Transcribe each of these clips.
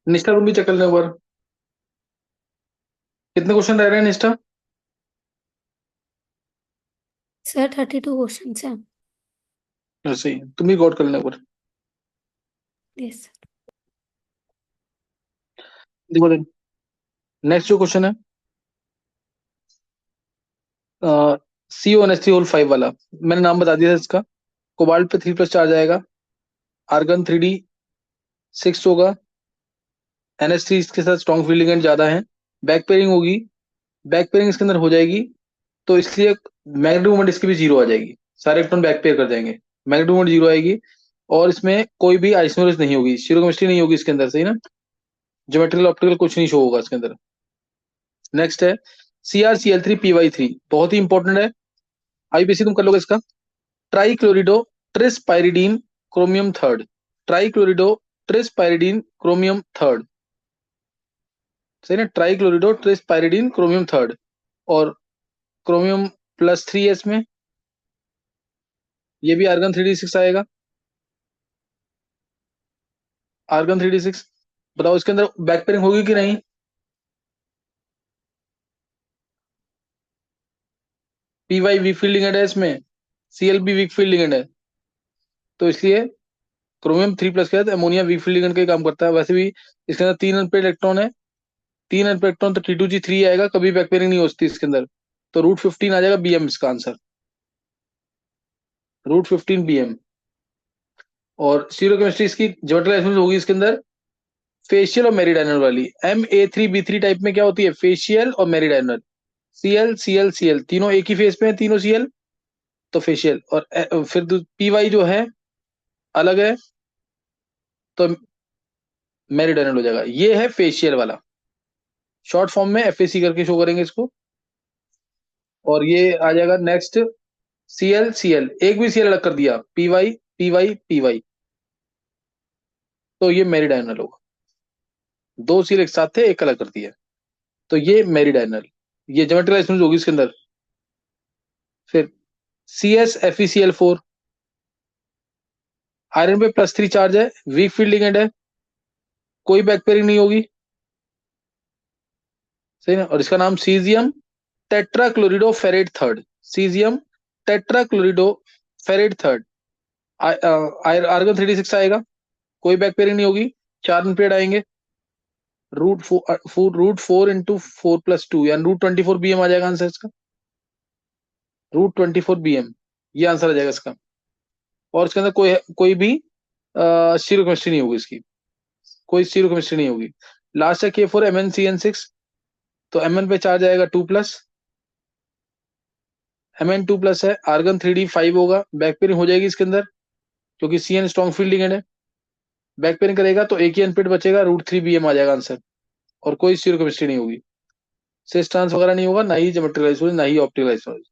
निष्ठा रूम भी चेक कर लें एक बार। कितने क्वेश्चन रह रहे हैं निष्ठा? सर 32 क्वेश्चन है। ऐसे ही तुम भी गौर कर लें एक बार। Yes sir. देखो देन, नेक्स्ट जो क्वेश्चन है CO NH3 होल 5 वाला, मैंने नाम बता दिया था इसका। कोबाल्ट पे 3+ चार्ज आएगा, आर्गन 3D6 होगा, NH3 इसके साथ स्ट्रॉन्ग फील्ड लिगेंड ज्यादा है, बैक पेयरिंग होगी, बैक पेयरिंग इसके अंदर हो जाएगी, तो इसलिए मैग्नेटिक मोमेंट इसकी भी जीरो आ जाएगी। सारे इलेक्ट्रॉन बैक पेयर कर जाएंगे, मैग्नेटिक मोमेंट जीरो आएगी। और इसमें कोई भी आइसोमरेज नहीं होगी, स्टीरियोकेमिस्ट्री नहीं होगी इसके अंदर, सही ना? ज्योमेट्रिकल ऑप्टिकल कुछ नहीं शो होगा इसके अंदर। नेक्स्ट है CrCl3PY3, बहुत ही इंपॉर्टेंट है, आईपीसी तुम कर लोगे इसका। Trichlorido tris pyridine chromium third, trichlorido tris pyridine chromium third, सही ना? Trichlorido tris pyridine chromium third, और क्रोमियम +3 है इसमें, ये भी आर्गन 3D6 आएगा। आर्गन 3D6, बताओ इसके अंदर बैक पेयरिंग होगी कि नहीं? PY वीक फील्ड लिगेंड है इसमें, CL भी वीक फील्ड लिगेंड है, तो इसलिए क्रोमियम 3+ के साथ अमोनिया वीक फील्ड लिगेंड का ही काम करता है। वैसे भी इसके अंदर 3 अनपेड इलेक्ट्रॉन है, 3 अनपेड इलेक्ट्रॉन, तो T2G3 आएगा, कभी बैक पेयरिंग नहीं होती इसके अंदर, तो √15 आ जाएगा BM इसका आंसर, √15 BM। और सीरो केमिस्ट्री इसकी ज्योमेट्रिकल होगी इसके अंदर फेशियल और मेरिडाइनल वाली। Ma3B3 टाइप में क्या होती है? फेशियल और मेरिडाइनल। Cl Cl Cl तीनों एक ही फेस पे है, तीनों Cl, तो फेशियल। और फिर PY जो है अलग है, तो मेरिडाइनल हो जाएगा। ये है फेशियल वाला, शॉर्ट फॉर्म में FAC करके शो करेंगे इसको। और ये आ जाएगा नेक्स्ट Cl, एक भी Cl अलग कर दिया, PY, तो ये मेरिडाइनल होगा। दो Cl एक साथ थे, एक अलग कर दिया, तो ये मेरिडाइनल, ये ज्योमेट्रिकल होगी इसके अंदर। फिर CsFeCl4, आयरन पे +3 चार्ज है, वीक फील्ड लिगेंड है, कोई बैक पेयरिंग नहीं होगी, सही ना? और इसका नाम caesium tetrachlorido ferrate third, caesium tetrachlorido ferrate third. Argon 3D6 आएगा, कोई बैक पेयरिंग नहीं होगी, 4 अनपेड आएंगे, √4 इंटू 4+2 यानी √24 BM आ जाएगा आंसर इसका, √24 BM, ये आंसर आ जाएगा इसका। और इसके अंदर कोई कोई भी स्टीरियो केमिस्ट्री नहीं होगी इसकी, कोई स्टीरियो केमिस्ट्री नहीं होगी। लास्ट है K4MnCN6, तो Mn पे चार्ज आएगा 2+, Mn 2+ है, आर्गन 3D5 होगा, बैक पेयरिंग हो जाएगी इसके अंदर, क्योंकि CN स्ट्रॉन्ग फील्ड लिगेंड है। बैक पेयरिंग करेगा तो एक ही अनपेड बचेगा, √3 BM आ जाएगा आंसर। और कोई स्टीरियो केमिस्ट्री नहीं होगी, सिस ट्रांस वगैरह नहीं होगा, ना ही ज्योमेट्रिकल ना ही ऑप्टिकल।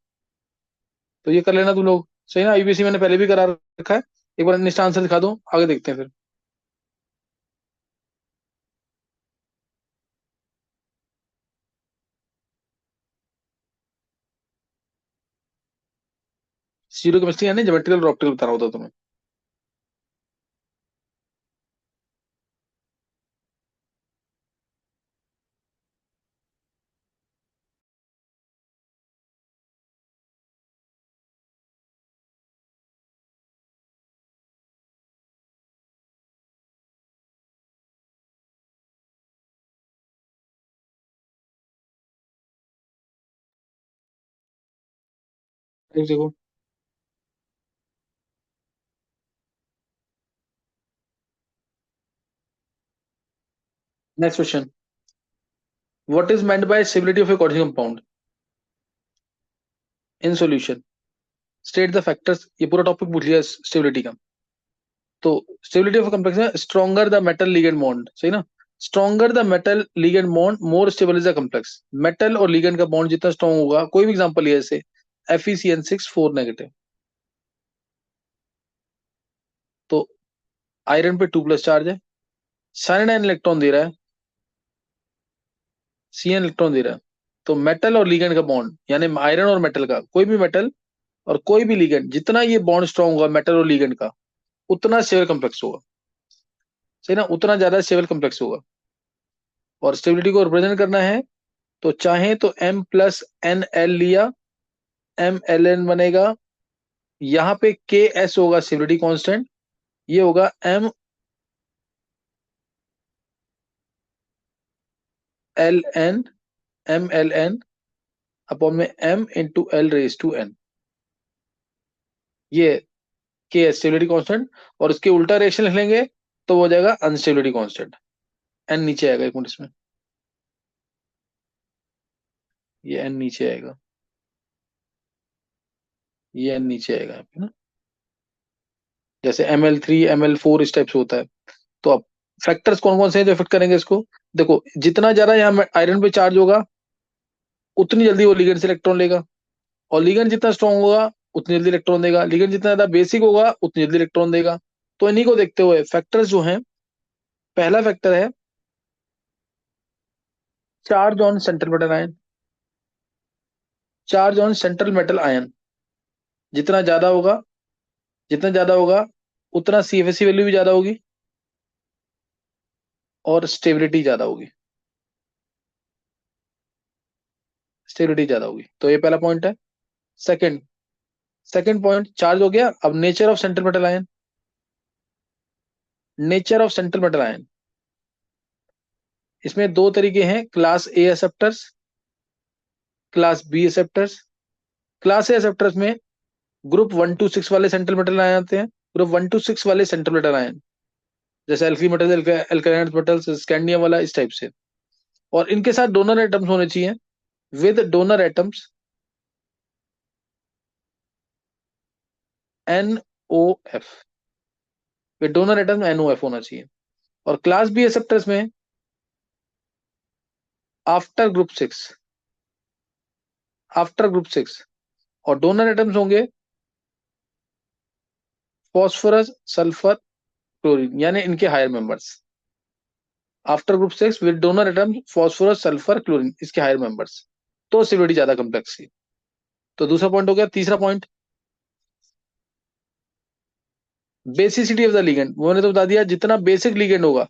तो ये कर लेना तुम लोग, सही ना? IBC मैंने पहले भी करा रखा है, एक बार निश्चित आंसर दिखा दो, आगे देखते हैं फिर। स्टीरियो केमिस्ट्री यानी ज्योमेट्रिकल और ऑप्टिकल बता रहा होता तुम्हें। एक देखो, next question, what is meant by stability of A coordinate compound in solution, state the factors, ये पूरा टॉपिक पूछ लिया स्टेबिलिटी का। तो स्टेबिलिटी ऑफ कॉम्प्लेक्स है stronger the metal ligand bond, सही ना? Stronger the metal ligand bond more stable is the complex. Metal और लिगेंड का बॉन्ड जितना स्ट्रॉन्ग होगा, कोई भी एग्जांपल लिया जैसे FeCN6 4-, तो आयरन पे 2+ चार्ज है, साइनाइड इलेक्ट्रॉन दे रहा है, CN इलेक्ट्रॉन दे रहा है, तो मेटल और लिगेंड का बॉन्ड यानी आयरन और मेटल का, कोई भी मेटल और कोई भी लिगेंड, जितना ये बॉन्ड स्ट्रॉन्ग होगा मेटल और लिगेंड का, उतना स्टेबल कॉम्प्लेक्स होगा, सही ना? उतना ज्यादा स्टेबल कॉम्प्लेक्स होगा। और स्टेबिलिटी को रिप्रेजेंट करना है तो चाहे तो m प्लस एन एल लिया, एम एल एन बनेगा, यहाँ पे के एस होगा स्टेबिलिटी कांस्टेंट, ये होगा एल एल एन अपॉन में m into L raise to N, ये के एस स्टेबिलिटी कांस्टेंट। और इसके उल्टा रिएक्शन लिख लेंगे तो हो जाएगा अनस्टेबिलिटी कांस्टेंट, एन नीचे आएगा, एक मिनट इसमें, ये एन नीचे आएगा, ये एन नीचे आएगा यहाँ पे ना, जैसे ML3 ML4 इस टाइप से होता है। तो अब फैक्टर्स कौन कौन से हैं जो इफेक्ट करेंगे इसको, देखो जितना ज्यादा यहाँ आयरन पे चार्ज होगा उतनी जल्दी वो लिगेंड से इलेक्ट्रॉन लेगा, और लिगेंड जितना स्ट्रांग होगा उतनी जल्दी इलेक्ट्रॉन देगा, लिगेंड जितना ज्यादा बेसिक होगा उतनी जल्दी इलेक्ट्रॉन देगा। तो इन्हीं को देखते हुए फैक्टर्स जो हैं, पहला फैक्टर है charge on central metal ion, charge on central metal ion जितना ज्यादा होगा, जितना ज्यादा होगा उतना CFSE वैल्यू भी ज्यादा होगी और स्टेबिलिटी ज्यादा होगी, स्टेबिलिटी ज्यादा होगी। तो ये पहला पॉइंट है। सेकंड, सेकंड पॉइंट चार्ज हो गया। अब nature of central metal ion, nature of central metal ion, इसमें दो तरीके हैं, class A acceptors, class B acceptors. Class A acceptors में ग्रुप 1 to 6 वाले सेंट्रल मेटल आयन आते हैं, ग्रुप 1 to 6 वाले सेंट्रल मेटल आयन, जैसे एल्की मेटल, एल्काइल मेटल्स, स्कैंडियम वाला, इस टाइप से। और इनके साथ डोनर एटम्स होने चाहिए, with donor atoms NOF, with donor atom NOF होना चाहिए। और क्लास बी एक्सेप्टर्स में आफ्टर ग्रुप 6, आफ्टर ग्रुप 6, और डोनर एटम्स होंगे फॉस्फोरस, सल्फर, क्लोरीन, यानी इनके higher members. After group 6 with donor atoms phosphorus, sulphur, chlorine, इसके हायर मेंबर्स, तो सिविलिटी ज्यादा कम्प्लेक्स थी। तो दूसरा पॉइंट हो गया। तीसरा point basicity of the ligand, वो मैंने तो बता दिया, जितना बेसिक लिगेंड होगा।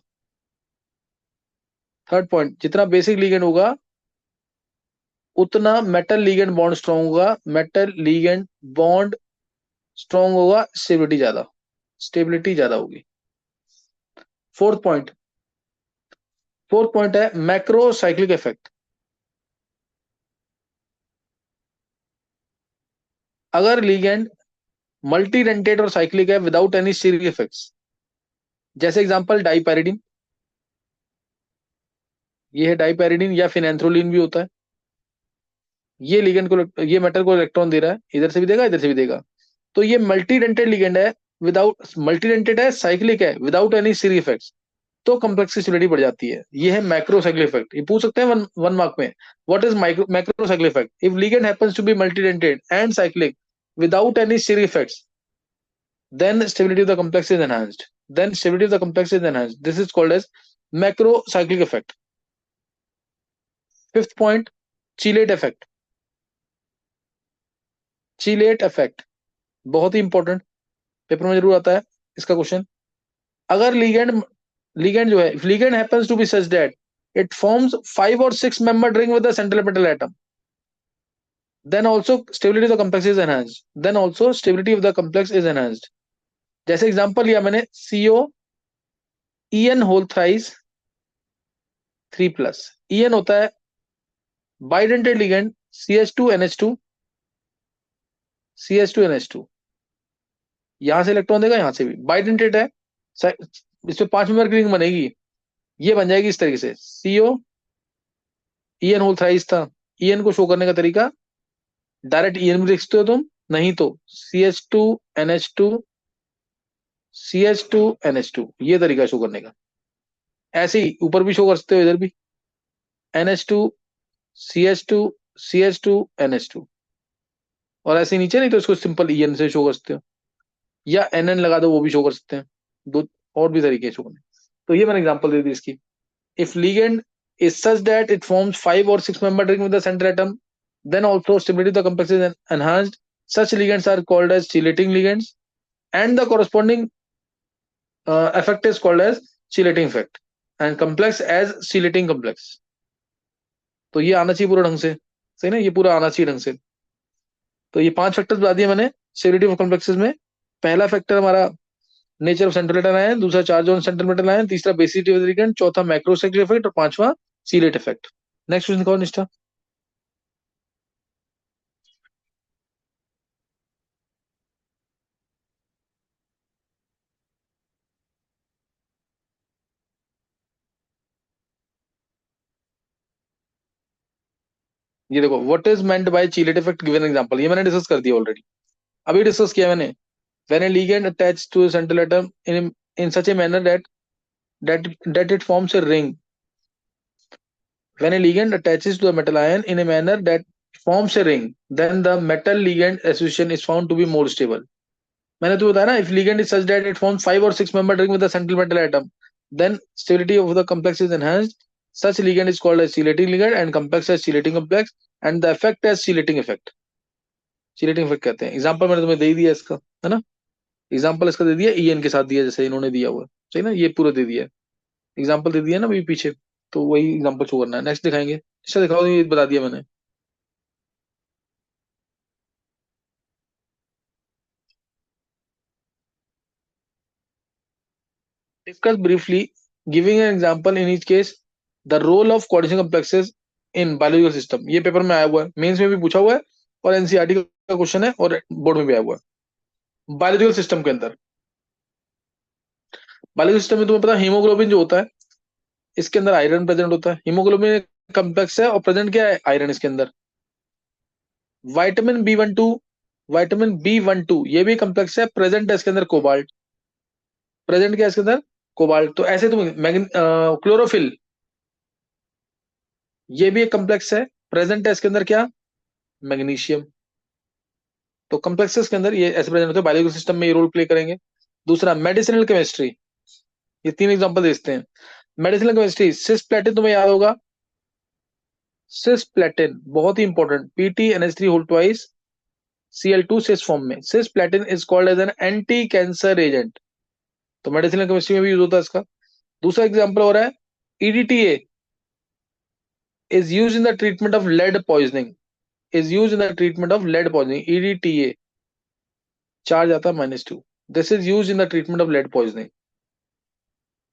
थर्ड पॉइंट, जितना बेसिक लिगेंड होगा उतना मेटल लिगेंड बॉन्ड स्ट्रॉन्ग होगा, मेटल लिगेंड बॉन्ड स्ट्रॉन्ग होगा, स्टेबिलिटी ज्यादा, स्टेबिलिटी ज्यादा होगी। फोर्थ पॉइंट, फोर्थ पॉइंट है मैक्रो साइक्लिक इफेक्ट। अगर लिगेंड मल्टी डेंटेट और साइक्लिक है विदाउट एनी स्टीरिक इफेक्ट्स, जैसे एग्जांपल डाइपैरिडीन, ये है डाइपैरिडीन, या फिनेंथ्रोलिन भी होता है। ये लिगेंड को, ये मेटल को इलेक्ट्रॉन दे रहा है, इधर से भी देगा इधर से भी देगा, तो ये मल्टी डेंटेड लिगेंड है, विदाउट, मल्टी डेंटेड है, साइक्लिक है, विदाउट एनी स्टीरिक इफेक्ट्स, तो कॉम्प्लेक्सिटी बढ़ जाती है। ये है मैक्रोसाइक्लिक इफेक्ट। ये पूछ सकते हैं वन वन मार्क में, what is macrocyclic effect? If ligand happens to be multidentate and cyclic without any steric effects, then stability of the complex is enhanced, then stability of the complex is enhanced, this is called as macrocyclic effect. Fifth point, chelate effect, chelate effect बहुत ही important, paper में जरूर आता है इसका question. अगर ligand, ligand जो है, if ligand happens to be such that it forms 5 or 6 membered ring with the central metal atom, then also stability of the complex is enhanced, then also stability of the complex is enhanced। जैसे example लिया मैंने COEN whole thrice 3+, EN होता है bidentate ligand, CH2NH2, CH2NH2, यहां से electron देगा, यहां से भी बाइडेंटेड है, इसमें 5 मेंबर की रिंग बनेगी, ये बन जाएगी इस तरीके से। COEN होल थ्राइस था, EN को शो करने का तरीका डायरेक्ट EN भी लिख सकते हो तुम, नहीं तो CH2NH2, CH2NH2, ये तरीका शो करने का। ऐसे ही ऊपर भी शो कर सकते हो, इधर भी NH2, CH2, CH2NH2, और ऐसे नीचे, नहीं तो इसको सिंपल EN से शो कर सकते हो, या NN लगा दो, वो भी शो कर सकते हैं, दो और भी तरीके शो करने। तो ये मैंने एग्जांपल दे दी इसकी। If ligand is such that it forms 5 or 6 membered ring with the central atom, then also stability of the complex is enhanced. Such ligands are called as chelating ligands, and the corresponding effect is called as chelating effect. And complex as chelating complex. तो ये आना चाहिए पूरा ढंग से, सही ना, ये पूरा आना चाहिए ढंग से। तो ये 5 फैक्टर्स बता दिए मैंने स्टेबिलिटी ऑफ कॉम्प्लेक्सेस में। पहला फैक्टर हमारा nature of central metal ion, दूसरा charge on central metal ion, तीसरा बेसिसिटी ऑफ द लिगेंड, चौथा मैक्रोस्टेटिक इफेक्ट और पांचवा सीलेट इफेक्ट। नेक्स्ट क्वेश्चन कौन निष्ठा? ये देखो, what is meant by चीलेट effect, given example, ये मैंने डिस्कस कर दिया ऑलरेडी, अभी डिस्कस किया मैंने। When a ligand attach to central atom in such a manner that it forms a ring. When a ligand attaches to the metal ion in a manner that forms a ring, then the metal ligand association is found to be more stable. मैंने तो बताया ना, if ligand is such that it forms 5 or 6 membered ring with the central metal atom, then stability of the complex is enhanced. Such ligand is called as chelating ligand and complex as chelating complex, and the effect as chelating effect. chelating effect कहते हैं। Example मैंने तुम्हें दे ही दिया इसका, है ना, example इसका दे दिया, ईएन के साथ दिया जैसे इन्होंने दिया हुआ, सही ना, ये पूरा दे दिया है, एग्जांपल दे दिया ना अभी पीछे, तो वही एग्जांपल शो करना है। नेक्स्ट दिखाएंगे, इसका दिखाओ, ये बता दिया मैंने। Discuss briefly giving an example in each case the role of coordination complexes in biological system. ये पेपर में आया हुआ है, मेंस में भी पूछा हुआ है, और एनसीईआरटी का क्वेश्चन है, और बोर्ड में भी आया हुआ है। बायोलॉजिकल सिस्टम के अंदर, बायोलॉजिकल सिस्टम में तुम्हें पता है हीमोग्लोबिन जो होता है, इसके अंदर आयरन प्रेजेंट होता है, हीमोग्लोबिन कॉम्प्लेक्स है और प्रेजेंट क्या है, आयरन इसके अंदर। विटामिन बी 12, विटामिन बी 12 ये भी कॉम्प्लेक्स है, प्रेजेंट है इसके अंदर कोबाल्ट, प्रेजेंट क्या है इसके अंदर, कोबाल्ट। तो ऐसे तुम क्लोरोफिल, ये भी एक कॉम्प्लेक्स है, प्रेजेंट है इसके अंदर क्या, मैग्नीशियम। तो कॉम्प्लेक्सेस के अंदर ये ऐसे प्रेजेंट होते हैं, बायोलॉजिकल सिस्टम में ये रोल प्ले करेंगे। दूसरा मेडिसिनल केमिस्ट्री, ये 3 एग्जांपल देते हैं। मेडिसिनल केमिस्ट्री, सिस्प्लेटिन तुम्हें याद होगा, सिस्प्लेटिन बहुत ही important, Pt NH3 whole twice Cl2 cis form में, cisplatin is called as an anti cancer agent. तो मेडिसिनल केमिस्ट्री में भी यूज होता है इसका। दूसरा एग्जांपल हो रहा है EDTA is used in the treatment of lead poisoning, is used in the treatment of lead poisoning, EDTA, चार्ज आता है -2, this is use in the treatment of lead poisoning,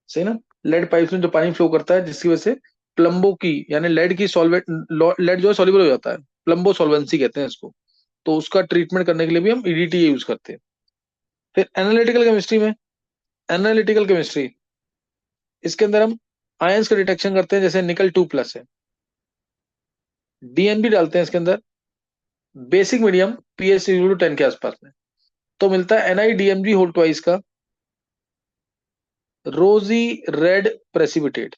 सही ना। लेड पाइप्स में जो पानी फ्लो करता है जिसकी वजह से प्लम्बो की, यानी लेड की सॉल्वेंट, लेड जो है सॉल्युबल हो जाता है, प्लम्बो सॉल्वेंसी कहते हैं इसको, तो उसका ट्रीटमेंट करने के लिए भी हम EDTA यूज करते हैं। फिर एनालिटिकल केमिस्ट्री में, एनालिटिकल केमिस्ट्री, इसके अंदर हम आयंस का डिटेक्शन करते हैं, जैसे Ni2+ है, DNB डालते हैं इसके अंदर, बेसिक मीडियम pH 10 के आसपास में, तो मिलता है NiDMG होल ट्वाइस का रोजी रेड प्रेसिपिटेट,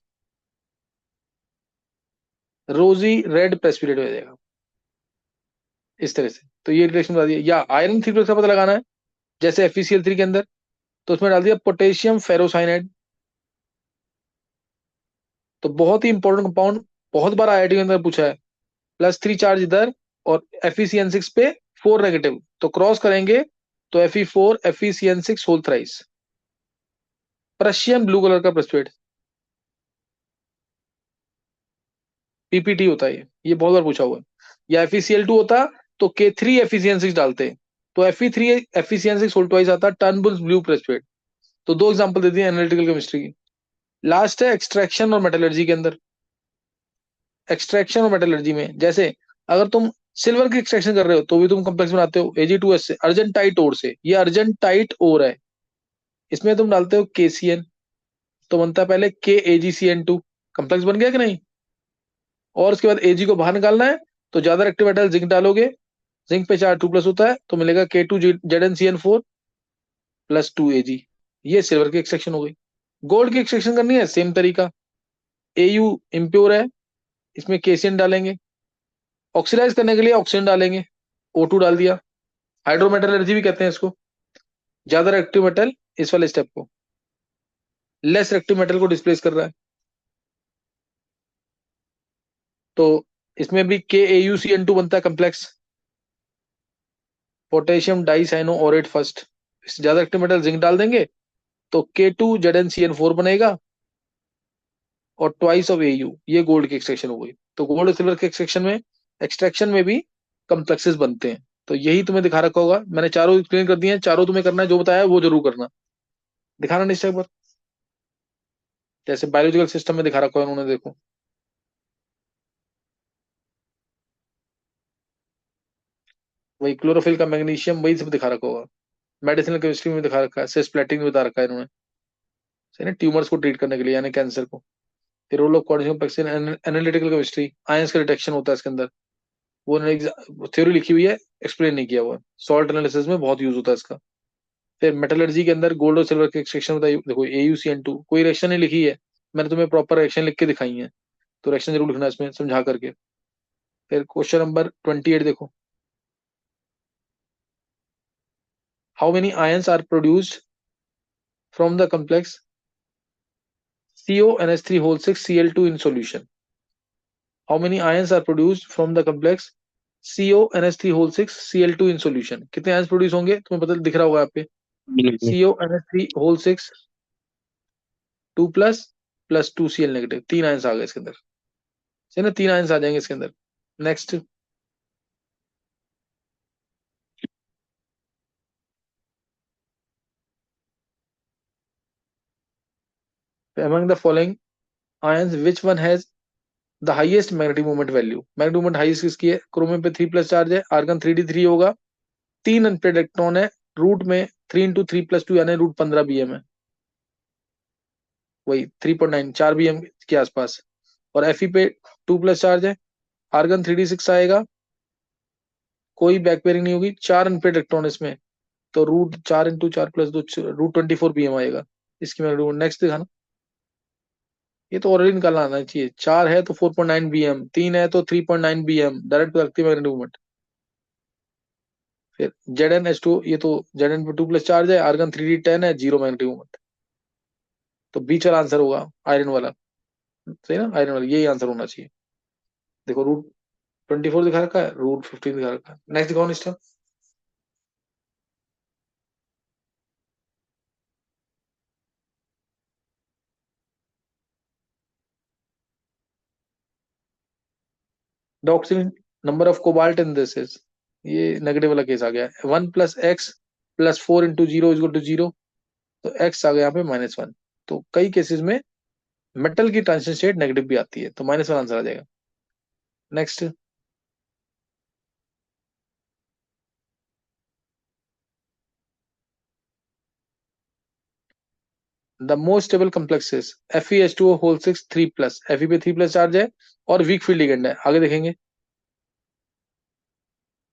रोजी रेड प्रेसिपिटेट हो जाएगा इस तरह से। तो ये रिलेशन बता दिया। या आयरन थ्री का पता लगाना है, जैसे FeCl3 के अंदर, तो उसमें डाल दिया पोटेशियम फेरोसाइनाइड, तो बहुत ही इंपॉर्टेंट कंपाउंड, बहुत बार IIT के अंदर पूछा है। +3 चार्ज इधर, और FeCN6 पे 4 नेगेटिव, तो क्रॉस करेंगे तो Fe4 FeCN6 whole thrice, Prussian blue colour का प्रेसिपिटेट, PPT होता है ये बहुत बार पूछा हुआ है। या FeCl2 होता तो K3 FeCN6 डालते, तो Fe3 FeCN6 होल ट्वाइस आता, टर्नबुल्स ब्लू प्रेसिपिटेट। तो 2 एग्जांपल दे दिए एनालिटिकल केमिस्ट्री की। लास्ट है एक्सट्रैक्शन और मेटलर्जी के अंदर। एक्सट्रैक्शन और मेटलर्जी में, जैसे अगर तुम सिल्वर की एक्सट्रैक्शन कर रहे हो तो भी तुम कॉम्प्लेक्स बनाते हो Ag2S से, अर्जेंटाइट ओर से, ये अर्जेंटाइट ओर है, इसमें तुम डालते हो KCN, तो बनता है पहले KAgCN2, कॉम्प्लेक्स बन गया कि नहीं। और उसके बाद Ag को बाहर निकालना है, तो ज्यादा एक्टिव मेटल जिंक डालोगे, जिंक पे चार्ज 2+ होता है, तो मिलेगा K2ZnCN4 +2 Ag। ये सिल्वर की एक्सट्रैक्शन हो गई। गोल्ड की एक्सट्रैक्शन करनी है, सेम तरीका, Au इम्प्योर है, इसमें KCN डालेंगे, ऑक्सीडाइज करने के लिए ऑक्सीजन डालेंगे, O2 डाल दिया, हाइड्रोमेटलर्जी भी कहते हैं इसको, ज्यादा रिएक्टिव मेटल इस वाले स्टेप को, लेस रिएक्टिव मेटल को डिस्प्लेस कर रहा है, तो इसमें भी KAuCN2 बनता है कम्प्लेक्स, पोटेशियम डाइसाइनो ओरेट फर्स्ट, ज्यादा एक्टिव मेटल जिंक डाल देंगे तो K2ZnCN4 बनेगा, और ट्वाइस ऑफ एयू, ये गोल्ड की एक्सट्रैक्शन हो गई। तो गोल्ड और सिल्वर के एक्सट्रैक्शन में भी कम्प्लेक्सेस बनते हैं। तो यही तुम्हें दिखा रखा होगा, मैंने चारों एक्सप्लेन कर दिए हैं, चारों तुम्हें करना है, जो बताया है वो जरूर करना। दिखाना नहीं एक बार, जैसे बायोलॉजिकल सिस्टम में दिखा रखा है उन्होंने, देखो वही क्लोरोफिल का मैग्नीशियम, वही सब दिखा रखा होगा। मेडिसिनल केमिस्ट्री में दिखा रखा है, सिस्प्लेटिन में बता रखा है इन्होंने, सही ना, ट्यूमर्स को ट्रीट करने के लिए यानी कैंसर को। फिर रोल ऑफ कॉर्निशियम एनालिटिकल केमिस्ट्री, आयंस का डिटेक्शन होता है इसके अंदर, वो थ्योरी लिखी हुई है, एक्सप्लेन नहीं किया हुआ। सॉल्ट एनालिसिस में बहुत यूज होता है इसका। फिर मेटलर्जी के अंदर गोल्ड और सिल्वर के एक्सट्रैक्शन बताइए, देखो AuCN2, कोई रिएक्शन नहीं लिखी है, मैंने तुम्हें प्रॉपर रिएक्शन लिख के दिखाई है, तो रिएक्शन जरूर लिखना है इसमें समझा करके। फिर क्वेश्चन नंबर 28 देखो, how many ions are produced from the complex CONH3 whole 6 Cl2 in solution? How many ions are produced from the complex CONH3 whole 6 Cl2 in solution? कितने आयंस प्रोड्यूस होंगे तुम्हें पता दिख रहा होगा यहाँ पे, CONH3 whole 6 2 plus 2Cl negative, तीन आयंस आ गए इसके अंदर, सही ना, तीन आयंस आ जाएंगे इसके अंदर। Next, among the following ions which one has the highest magnetic moment value? Magnetic moment highest किसकी है? क्रोमियम पे 3+ चार्ज है, आर्गन 3d3 होगा, तीन अनपेड इलेक्ट्रॉन है, रूट में 3 × 3 + 2 यानी √15 BM है, वही 3.9 4 BM के आसपास। और Fe पे 2+ चार्ज है, आर्गन 3d6 आएगा, कोई बैक पेयरिंग नहीं होगी, चार अनपेड इलेक्ट्रॉन इसमें, तो √4 × 4 + 2 √24 BM आएगा इसकी मैग्नेटिक। नेक्स्ट दिखाना, ये तो ऑलरेडी निकालना आना चाहिए, चार है तो 4.9 BM, तीन है तो 3.9 BM, डायरेक्ट लगती है मैग्नेटिक मूवमेंट। फिर Zn H2, ये तो Zn पे 2+ चार्ज है, आर्गन 3d10 है, जीरो मैग्नेटिक मूवमेंट, तो बीच वाला आंसर होगा आयरन वाला, सही ना, आयरन वाला यही आंसर होना चाहिए। देखो √24 दिखा रखा है, √15 दिखा रखा है। नेक्स्ट दिखाओ next, the oxygen number of cobalt in this is, ये नेगेटिव वाला केस आ गया, 1 + x + 4 × 0 = 0, तो x आ गया यहाँ पे -1। तो कई केसेस में मेटल की ट्रांजिशन स्टेट नेगेटिव भी आती है, तो -1 आंसर आ जाएगा। Next, the most stable complexes FeH2O whole 6 3+, Fe पे 3+ चार्ज है और वीक फील्ड लिगेंड है, आगे देखेंगे।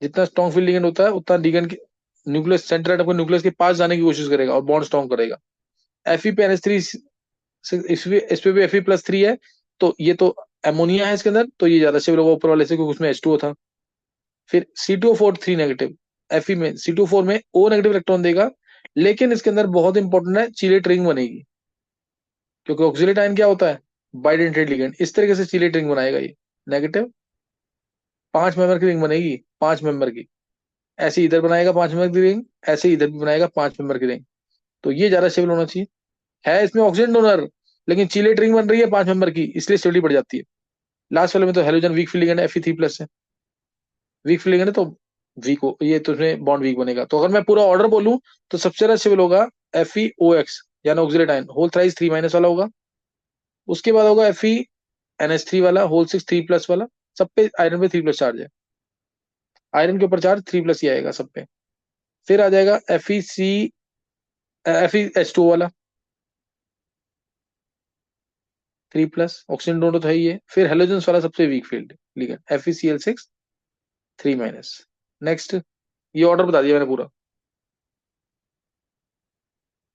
जितना स्ट्रॉन्ग फील्ड लिगेंड होता है उतना लिगेंड के न्यूक्लियस सेंटर एटम को न्यूक्लियस के पास जाने की कोशिश करेगा और बॉन्ड स्ट्रॉन्ग करेगा। Fe पे NH3, इस पे भी Fe+3 है, तो ये तो एमोनिया है इसके अंदर, तो ये ज्यादा स्टेबल होगा ऊपर वाले से, क्योंकि उसमें H2O था। फिर C2O4 3 नेगेटिव, Fe में C2O4 में O नेगेटिव इलेक्ट्रॉन देगा, लेकिन इसके अंदर बहुत इंपॉर्टेंट है, चीलेट रिंग बनेगी, क्योंकि ऑक्सिलेट आयन क्या होता है? बाइडेंटेड लिगेंड, इस तरीके से चीलेट रिंग बनाएगा ये नेगेटिव, 5 मेंबर की रिंग बनेगी, 5 मेंबर की, ऐसे इधर बनाएगा 5 मेंबर की रिंग, ऐसे इधर भी बनाएगा 5 मेंबर की रिंग, तो ये ज्यादा स्टेबल होना चाहिए। है इसमें ऑक्सीजन डोनर, लेकिन चीलेट रिंग बन रही है 5 मेंबर की, इसलिए स्टेबिलिटी बढ़ जाती है। लास्ट वाले में तो हेलोजन वीक फील्ड लिगेंड है, Fe3+ है, वीक फील्ड लिगेंड है, तो वीक हो ये, तो उसमें बॉन्ड वीक बनेगा। तो अगर मैं पूरा ऑर्डर बोलूं तो सबसे ज्यादा स्टेबल होगा FeOX, यानी ऑक्सिलेट आयन होल थ्राइस 3- वाला होगा। उसके बाद होगा FeNH3 वाला होल 6 3+ वाला, सब पे आयरन पे 3+ चार्ज है, आयरन के ऊपर चार्ज 3+ ही आएगा सब पे। फिर आ जाएगा FeH2 वाला 3+, ऑक्सीजन डोनर तो है ही है। फिर हेलोजेंस वाला सबसे weak field ligand FeCl6 3-। Next, ये ऑर्डर बता दिया मैंने पूरा।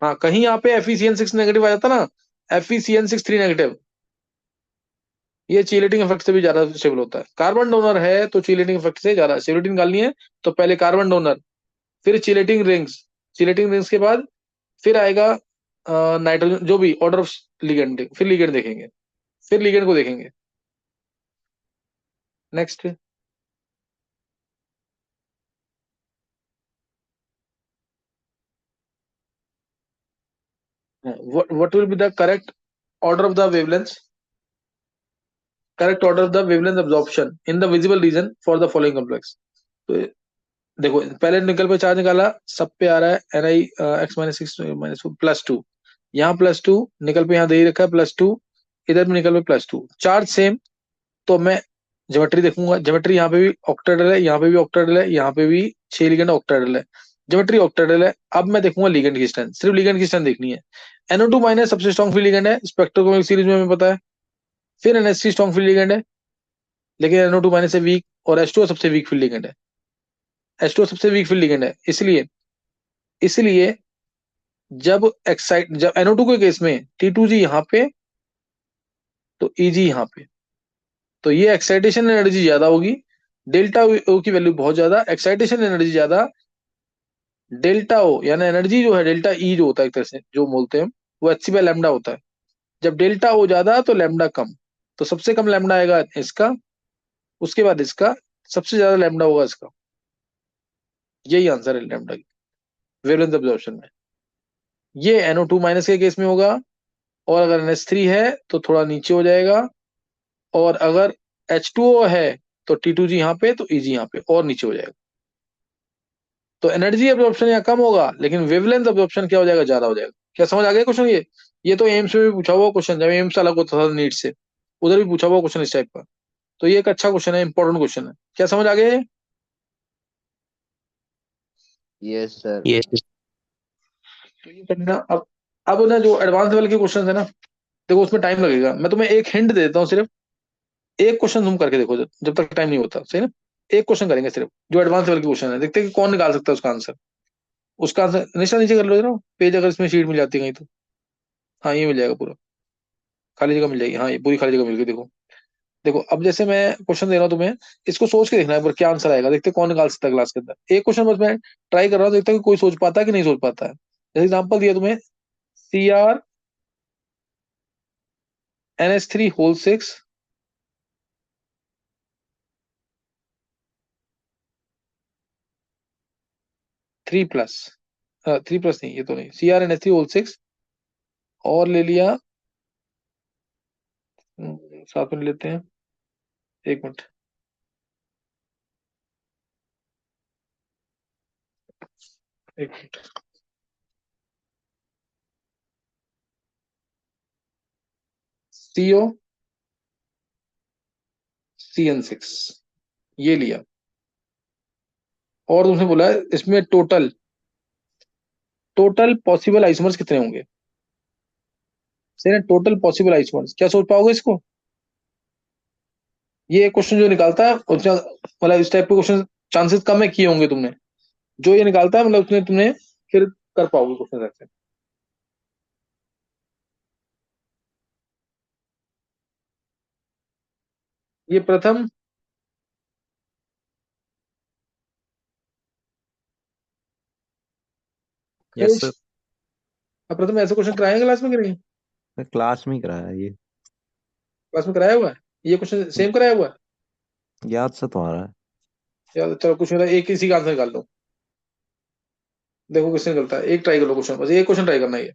हाँ, कहीं यहाँ पे FeCN6 नेगेटिव आ जाता ना, FeCN6 3 नेगेटिव, ये चीलेटिंग इफेक्ट से भी ज्यादा स्टेबल होता है। कार्बन डोनर है तो चीलेटिंग इफेक्ट से ज्यादा स्टेबिलिटी निकालनी है, तो पहले कार्बन डोनर, फिर चीलेटिंग रिंग्स, चीलेटिंग रिंग्स के बाद फिर आएगा नाइट्रोजन, जो भी ऑर्डर ऑफ लिगेंड, फिर लिगेंड देखेंगे, फिर लिगेंड को देखेंगे। Next, what will be the correct order of the wavelength? Correct order the wavelength absorption in the visible region for the following complex. तो देखो पहले निकल पे चार्ज निकाला, सब पे आ रहा है एन आई एक्स माइनस सिक्स माइनस +2, यहाँ +2, निकल पे यहाँ दे ही रखा है +2, इधर भी निकल पे +2, चार्ज सेम। तो मैं ज्योमेट्री देखूंगा, ज्योमेट्री यहाँ पे भी ऑक्टाहेड्रल है, यहाँ पे भी ऑक्टाहेड्रल है, यहाँ पे भी 6 लिगेंड ऑक्टाहेड्रल है, ज्योमेट्री ऑक्टाहेड्रल है। अब मैं देखूंगा लिगेंड की स्ट्रेंथ, सिर्फ लिगेंड की स्ट्रेंथ देखनी है। NO2 माइनस सबसे स्ट्रॉन्ग फ्री लिगेंड है स्पेक्ट्रोकेमिकल सीरीज में, हमें पता है। फिर NH3 स्ट्रॉन्ग फ्री लिगेंड है, लेकिन NO2 माइनस से वीक, और H2O सबसे वीक फ्री लिगेंड है। H2O सबसे वीक फ्री लिगेंड है, इसलिए इसलिए जब NO2 के केस में T2G यहाँ पे, तो EG यहाँ पे, तो ये एक्साइटेशन एनर्जी ज्यादा होगी, डेल्टा ओ की वैल्यू बहुत ज्यादा, एक्साइटेशन एनर्जी ज्यादा, डेल्टा ओ यानी एनर्जी जो है, डेल्टा ई जो होता है एक तरह से जो बोलते हैं, वो h/λ होता है। जब डेल्टा ओ ज्यादा तो लैम्डा कम, तो सबसे कम लैम्डा आएगा इसका, उसके बाद इसका, सबसे ज्यादा लैम्डा होगा इसका। यही आंसर है लैम्डा की वेवलेंथ अब्जॉर्प्शन में। ये NO2 माइनस के केस में होगा, और अगर NH3 है तो थोड़ा नीचे हो जाएगा, और अगर H2O है तो T2G यहाँ पे, तो EG यहाँ पे और नीचे हो जाएगा। तो एनर्जी अब्जॉर्प्शन यहाँ कम होगा, लेकिन वेवलेंथ अब्जॉर्प्शन क्या हो जाएगा, ज्यादा हो जाएगा। क्या समझ आ गया क्वेश्चन ये तो एम्स में भी पूछा हुआ क्वेश्चन, जब एम्स अलग होता था नीट से, उधर भी पूछा हुआ क्वेश्चन इस टाइप का। तो ये एक अच्छा क्वेश्चन है, इंपॉर्टेंट क्वेश्चन है। क्या समझ आ गया ये? Yes sir. यस। तो ये करना अब ना जो एडवांस लेवल के क्वेश्चन है ना, देखो उसमें टाइम लगेगा, मैं तुम्हें एक हिंट दे देता हूँ सिर्फ। एक क्वेश्चन तुम करके देखो, जब तक टाइम नहीं होता, सही ना। एक क्वेश्चन करेंगे सिर्फ जो एडवांस लेवल के क्वेश्चन है, देखते हैं कि कौन निकाल सकता है उसका आंसर। उसका आंसर निशा नीचे कर लो जरा, पेज अगर इसमें शीट मिल जाती है कहीं तो। हाँ ये मिल जाएगा पूरा, खाली जगह मिल जाएगी, हाँ ये पूरी खाली जगह मिल गई, देखो। देखो अब जैसे मैं क्वेश्चन दे रहा हूँ तुम्हें, इसको सोच के देखना है, पर क्या आंसर आएगा, देखते हैं कौन निकाल सकता है क्लास के अंदर। एक क्वेश्चन बस मैं ट्राई कर रहा हूँ, देखता हूँ कि कोई सोच पाता है कि नहीं सोच पाता है। जैसे एग्जाम्पल दिया तुम्हें, CrNH3 होल 6 3+, 3+ नहीं, ये तो नहीं, CrNH3 होल 6, और ले लिया, साथ में लेते हैं, एक मिनट, एक मिनट, COCN6 ये लिया, और तुमसे बोला है इसमें टोटल टोटल पॉसिबल आइसोमर्स कितने होंगे। सही ना, टोटल पॉसिबल आइसोमर्स, क्या सोच पाओगे इसको। ये क्वेश्चन जो निकालता है उसने, मतलब इस टाइप के क्वेश्चन चांसेस कम है किए होंगे तुमने, जो ये निकालता है मतलब उसने तुमने फिर कर पाओगे क्वेश्चन ऐसे। ये प्रथम, यस सर। अब प्रथम ऐसे क्वेश्चन कराएंगे क्लास में कि नहीं? क्लास में ही कराया ये। क्लास में कराया हुआ है, ये क्वेश्चन सेम कराया हुआ है। याद से तो आ रहा है। या चलो कुछ मतलब एक किसी का आंसर निकाल लो, देखो किससे निकलता है, एक ट्राई कर लो क्वेश्चन, बस एक क्वेश्चन ट्राई करना है ये।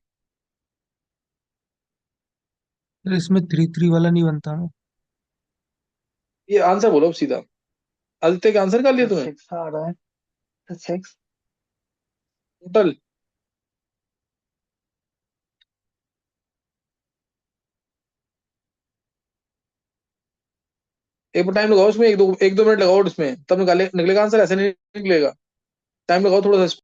सर इसमें 3-3 वाला नहीं बनता ना। ये आंसर बोलो अब सीधा, आदित्य का आंसर निकाल लिया तुम्हें 6 आ रहा है। 6। टोटल। एक बार टाइम लगाओ इसमें, एक दो मिनट लगाओ इसमें, तब निकलेगा आंसर, ऐसे नहीं निकलेगा। टाइम लगाओ थोड़ा सा।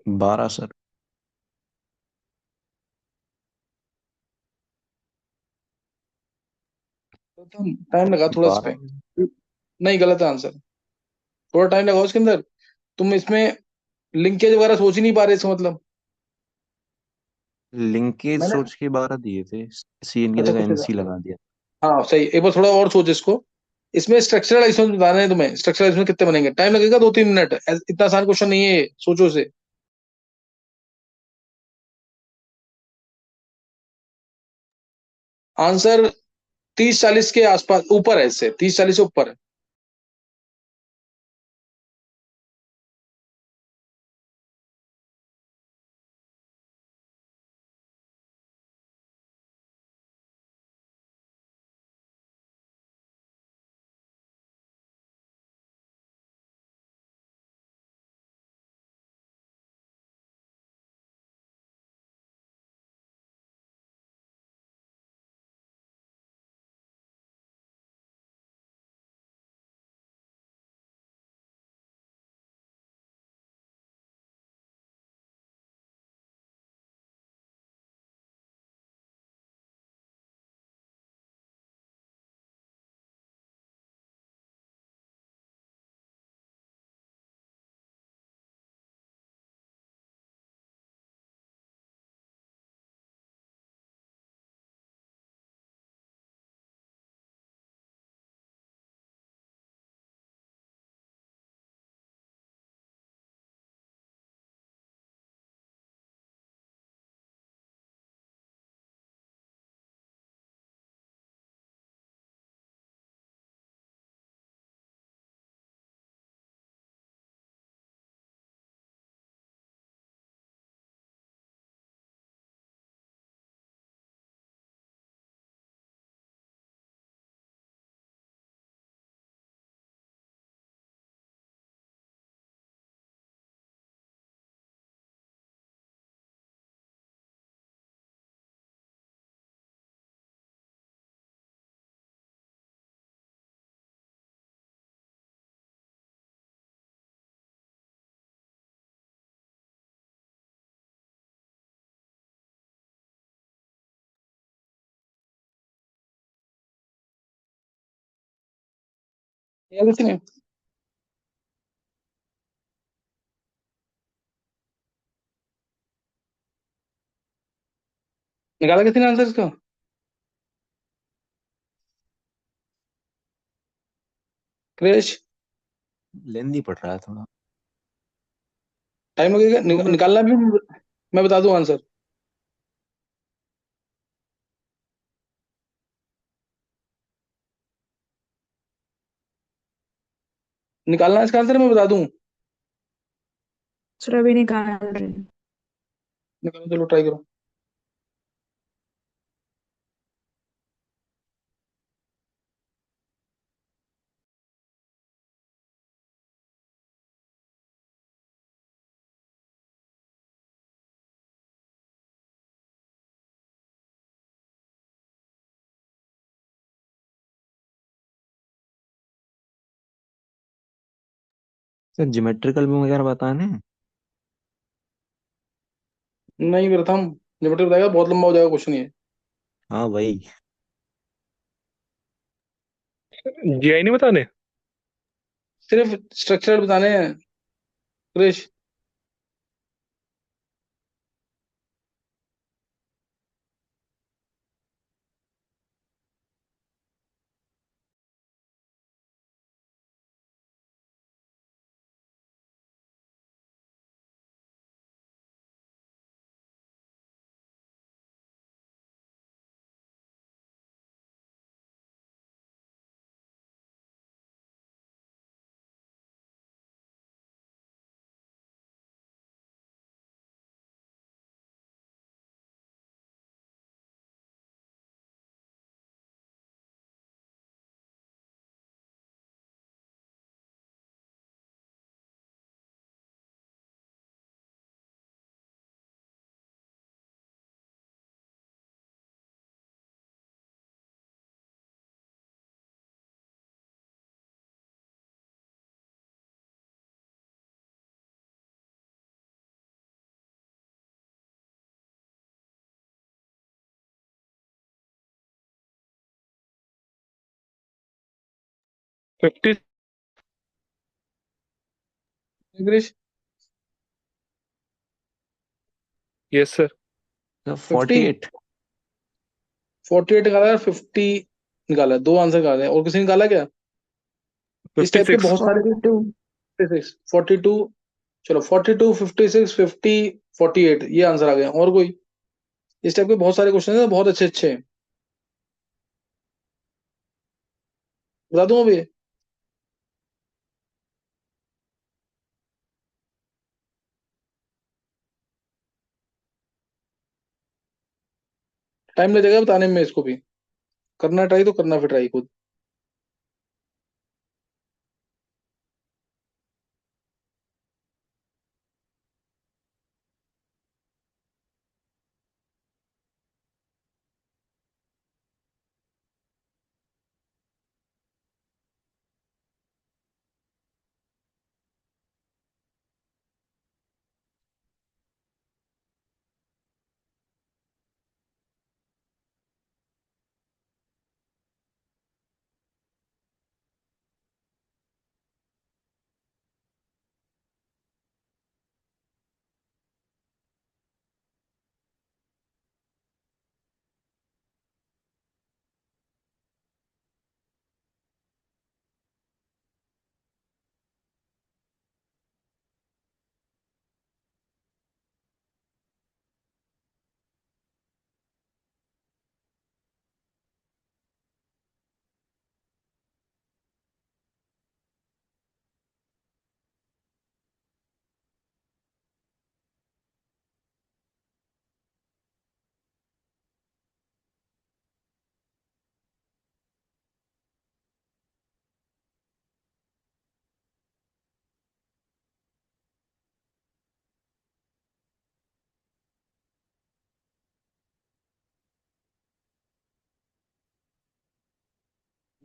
बारह सर। टाइम लगा थोड़ा इस पे, 12। नहीं गलत है आंसर, थोड़ा टाइम लगाओ इसके अंदर। तुम इसमें लिंकेज वगैरह सोच ही नहीं पा रहे, इसका मतलब। लिंकेज मैंने, सोच के 12 दिए थे, CN की अच्छा जगह कुछ NC लगा दिया। हाँ सही, एक बार थोड़ा और सोच इसको। इसमें स्ट्रक्चरल आइसोमर्स बताने हैं तुम्हें, स्ट्रक्चरल आइसोमर्स कितने बनेंगे, टाइम लगेगा 2-3 मिनट, इतना आसान क्वेश्चन नहीं है ये, सोचो से। आंसर 30-40 के आसपास, ऊपर है, इससे 30-40 से ऊपर है। यार किसी ने निकाला, किसी ने आंसर इसका? क्रिश, लेंदी पड़ रहा है थोड़ा। टाइम लगेगा निकालना भी। मैं बता दूं आंसर? निकालना है इसका आंसर, मैं बता दूं? सर अभी निकाल रहे हैं। निकालो, चलो ट्राई करो। सर ज्योमेट्रिकल में वगैरह बताने हैं? नहीं प्रथम, ज्योमेट्री बताएगा, बहुत लंबा हो जाएगा क्वेश्चन ये। हाँ वही। जीआई नहीं बताने? सिर्फ स्ट्रक्चर बताने हैं Krish. Fifty. Krish, yes sir. Sir 50, 48। 48 निकाला है, 50 निकाला है, दो आंसर निकाले हैं। और किसी ने निकाला क्या? इस फिफ्टी टाइप के सिक्स। बहुत सारे। 42। 56, 42। चलो 42, 56, 50, 48, ये आंसर आ गए। और कोई? इस टाइप के बहुत सारे क्वेश्चन हैं, बहुत अच्छे अच्छे हैं। बता दूं अभी? टाइम लगेगा बताने में इसको भी। करना ट्राई तो करना फिर ट्राई खुद।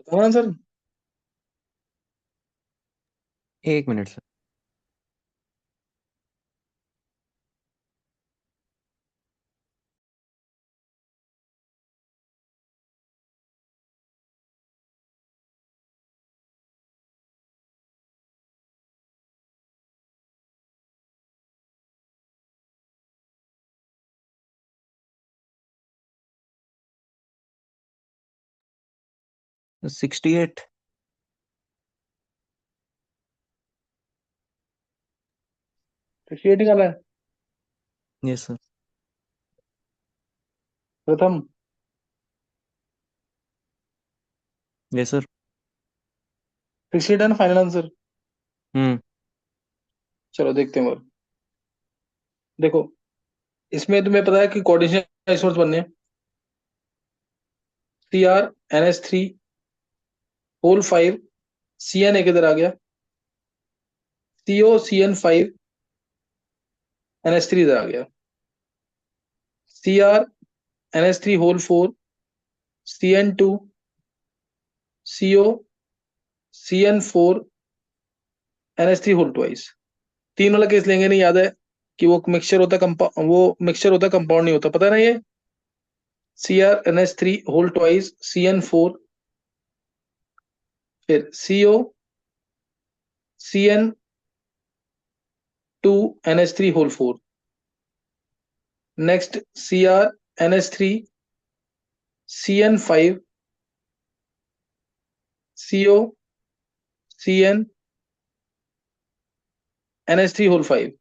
बताना आंसर। 1 minute sir. तो 68। 68 निकाला है यस सर। प्रथम। Yes sir. 68 है ना फाइनल आंसर? हम्म। चलो देखते हैं और। देखो, इसमें तुम्हें पता है कि कोऑर्डिनेशन आइसोमर्स बनने हैं। CrNH3 होल 5 CN एक इधर आ गया, COCN5 NH3 इधर आ गया, CrNH3 whole 4 CN2 COCN4 NH3 whole twice. तीन वाला केस लेंगे नहीं, याद है कि वो मिक्सचर होता कंपाउंड, वो मिक्सचर होता कंपाउंड नहीं होता, पता है ना ये? CrNH3 होल ट्वाइस CN4 फिर COCN2 NH3 whole 4, next CrNH3 CN5 COCN NH3 whole 5,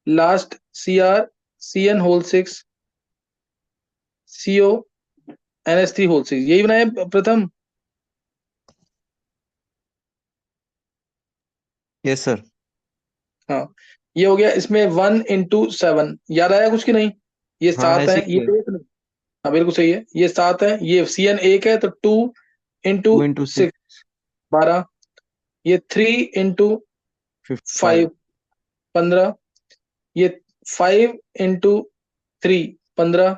last CrCN whole 6 CONH3 whole 6। यही बनाए प्रथम। Yes sir. हाँ, ये हो गया। इसमें 1 into 7 याद आया कुछ कि नहीं? ये हाँ 7 है, ऐसे ये ही है। एक नहीं। हाँ बिल्कुल सही है, ये 7 है, ये CN एक है तो 2 into 6 2 into 6 12, ये 3 into 5 55। 15, ये 5 into 3 15,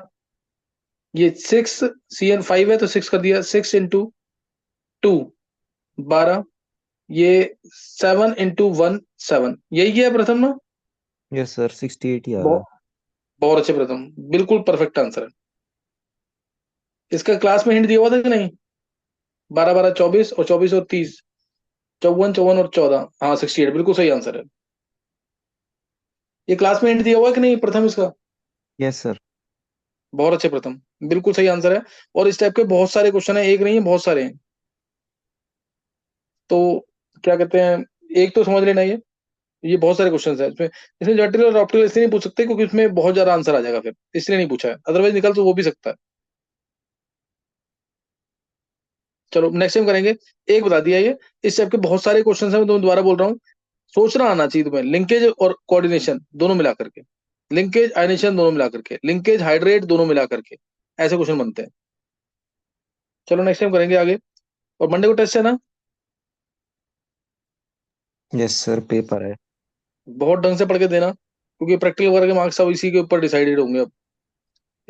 ये 6 CN5 है तो 6 कर दिया, 6 into 2 12, ये 7 into 1 7। यही किया है प्रथम ना? यस सर 68 ही आ रहा बहुत है। बहुत अच्छे प्रथम, बिल्कुल परफेक्ट आंसर है। इसका क्लास में हिंट दिया हुआ था कि नहीं? 12 12 24 और 24 और 30, 54 54 और 14, हाँ 68 बिल्कुल सही आंसर है। ये क्लास में हिंट दिया हुआ है कि नहीं प्रथम इसका? Yes sir. बहुत अच्छे प्रथम, बिल्कुल सही आंसर है। और इस टाइप के बहुत सारे क्वेश्चन है, एक नहीं है बहुत सारे हैं। तो क्या कहते हैं, एक तो समझ लेना ये बहुत सारे क्वेश्चन है इसमें। इसमें जटिल और ऑप्टिकल इसलिए नहीं पूछ सकते क्योंकि इसमें बहुत ज्यादा आंसर आ जाएगा, फिर इसलिए नहीं पूछा है, अदरवाइज निकल तो वो भी सकता है। चलो नेक्स्ट टाइम करेंगे। एक बता दिया ये, इस टाइप के बहुत सारे क्वेश्चन है, मैं तुम्हें दोबारा बोल रहा हूँ, सोचना आना चाहिए तुम्हें। लिंकेज और कोऑर्डिनेशन दोनों मिला करके, लिंकेज आयनेशन दोनों मिला करके, लिंकेज हाइड्रेट दोनों मिला करके, ऐसे क्वेश्चन बनते हैं। चलो नेक्स्ट टाइम करेंगे आगे। और मंडे को टेस्ट है ना? यस सर, पेपर है। बहुत ढंग से पढ़ के देना, क्योंकि प्रैक्टिकल वर्क के मार्क्स सब इसी के ऊपर डिसाइडेड होंगे अब।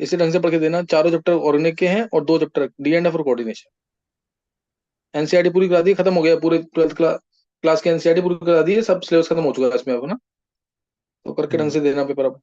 इसी ढंग से पढ़ के देना। चारों चैप्टर ऑर्गेनिक के हैं और 2 चैप्टर डीएनएफ और कोऑर्डिनेशन। एनसीईआरटी पूरी करा दी, खत्म हो गया पूरे 12th क्लास के एनसीईआरटी पूरी करा दी है, सब सिलेबस खत्म हो चुका है इसमें अब ना। तो करके ढंग से देना पेपर अब।